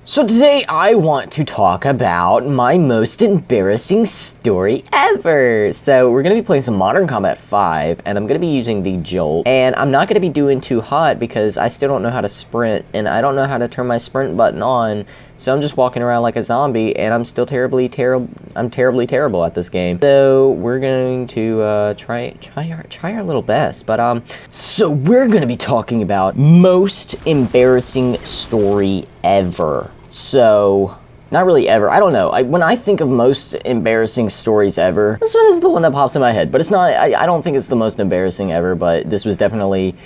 So today I want to talk about my most embarrassing story ever. So we're going to be playing some Modern Combat 5, and I'm going to be using the Jolt. And I'm not going to be doing too hot because I still don't know how to sprint, and I don't know how to turn my sprint button on. So I'm just walking around like a zombie, and I'm still terribly terrible at this game. So we're going to try our little best. But so we're going to be talking about most embarrassing story ever. So, not really ever. I don't know. When I think of most embarrassing stories ever, this one is the one that pops in my head. But it's not. I don't think it's the most embarrassing ever. But this was definitely.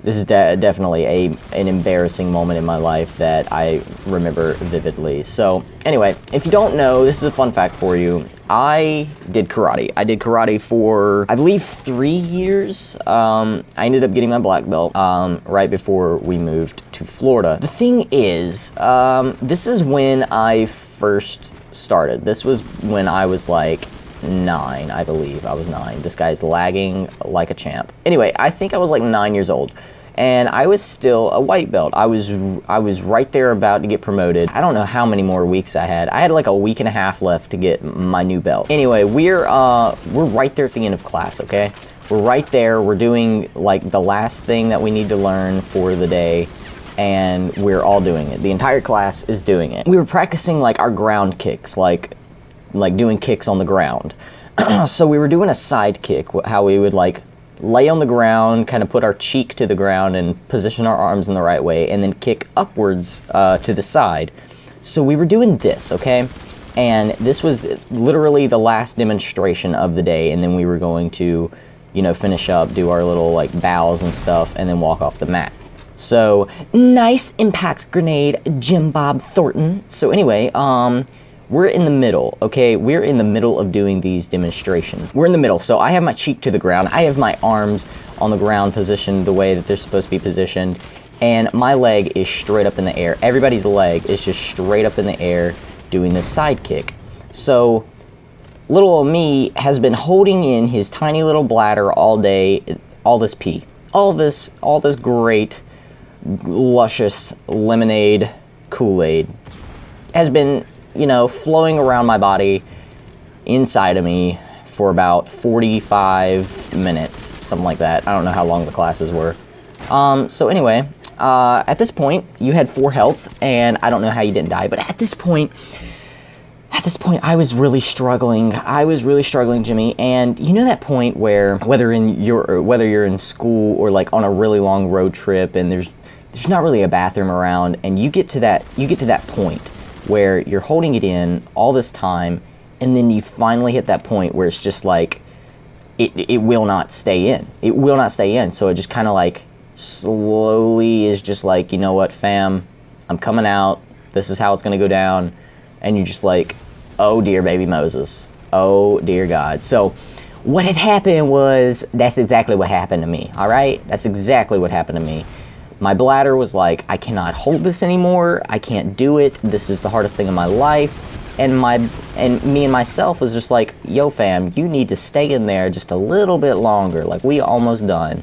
This is definitely an embarrassing moment in my life that I remember vividly. So, anyway, if you don't know, this is a fun fact for you. I did karate. I did karate for, I believe, 3 years. I ended up getting my black belt right before we moved to Florida. The thing is, this is when I first started. This was when I was like 9, I believe. I was 9. This guy's lagging like a champ. Anyway, I think I was like 9 years old. And I was still a white belt. I was right there about to get promoted. I don't know how many more weeks I had. I had like a week and a half left to get my new belt. Anyway, we're right there at the end of class, okay? We're right there. We're doing like the last thing that we need to learn for the day, and we're all doing it. The entire class is doing it. We were practicing like our ground kicks, like doing kicks on the ground. So we were doing a side kick, how we would like lay on the ground, kind of put our cheek to the ground and position our arms in the right way, and then kick upwards to the side. So we were doing this, okay? And this was literally the last demonstration of the day, and then we were going to, you know, finish up, do our little like bows and stuff, and then walk off the mat. So, nice impact grenade, Jim Bob Thornton. So anyway, we're in the middle, okay? We're in the middle of doing these demonstrations. We're in the middle, so I have my cheek to the ground. I have my arms on the ground positioned the way that they're supposed to be positioned, and my leg is straight up in the air. Everybody's leg is just straight up in the air doing this side kick. So, little old me has been holding in his tiny little bladder all day, all this pee. All this great, luscious lemonade Kool-Aid has been, you know, flowing around my body, inside of me, for about 45 minutes, something like that. I don't know how long the classes were. So anyway, at this point, you had 4 health, and I don't know how you didn't die, but at this point, I was really struggling. Jimmy. And you know that point where whether you're in school or like on a really long road trip, and there's not really a bathroom around, and you get to that point where you're holding it in all this time, and then you finally hit that point where it's just like, it will not stay in. It will not stay in. So it just kind of like slowly is just like, you know what, fam, I'm coming out. This is how it's going to go down. And you're just like, oh dear baby Moses. Oh dear God. So what had happened was, that's exactly what happened to me, all right? That's exactly what happened to me. My bladder was like, I cannot hold this anymore. I can't do it. This is the hardest thing in my life. And me and myself was just like, yo fam, you need to stay in there just a little bit longer. Like, we almost done.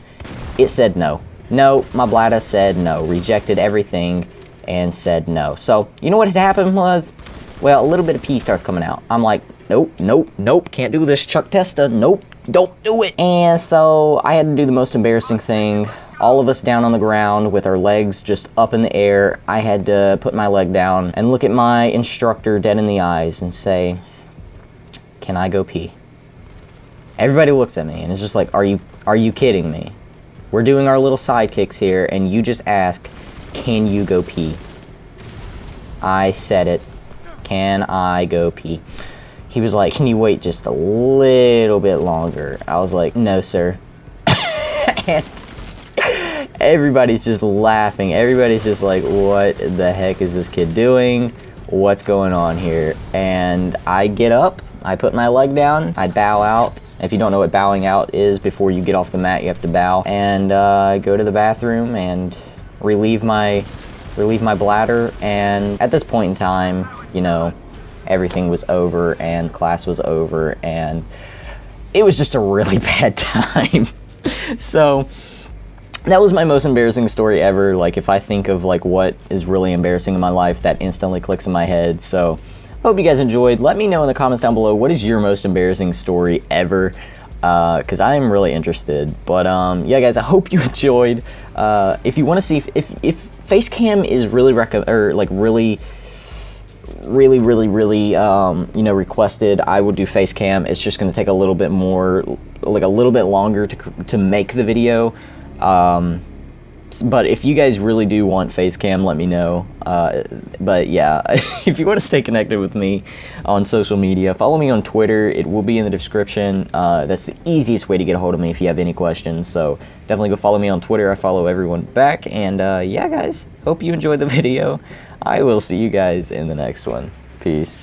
It said no. No, my bladder said no. Rejected everything and said no. So, you know what had happened was, well, a little bit of pee starts coming out. I'm like, nope, can't do this, Chuck Testa. Nope, don't do it. And so I had to do the most embarrassing thing. All of us down on the ground with our legs just up in the air. I had to put my leg down and look at my instructor dead in the eyes and say, can I go pee? Everybody looks at me and it's just like, are you kidding me? We're doing our little side kicks here, and you just ask, can you go pee? I said it. Can I go pee? He was like, can you wait just a little bit longer? I was like, no, sir. And everybody's just laughing. Everybody's just like, what the heck is this kid doing? What's going on here? And I get up, I put my leg down, I bow out. If you don't know what bowing out is, before you get off the mat, you have to bow. And go to the bathroom and relieve my bladder. And at this point in time, you know, everything was over and class was over, and it was just a really bad time. So that was my most embarrassing story ever. Like, if I think of like what is really embarrassing in my life, that instantly clicks in my head. So hope you guys enjoyed. Let me know in the comments down below, what is your most embarrassing story ever, because I am really interested. But yeah guys, I hope you enjoyed. If you want to see if face cam is really really you know, requested, I will do face cam. It's just going to take a little bit more, like a little bit longer to make the video. But if you guys really do want face cam, let me know. But yeah, if you want to stay connected with me on social media, follow me on Twitter. It will be in the description. That's the easiest way to get a hold of me if you have any questions. So definitely go follow me on Twitter. I follow everyone back. And yeah guys, hope you enjoyed the video. I will see you guys in the next one. Peace.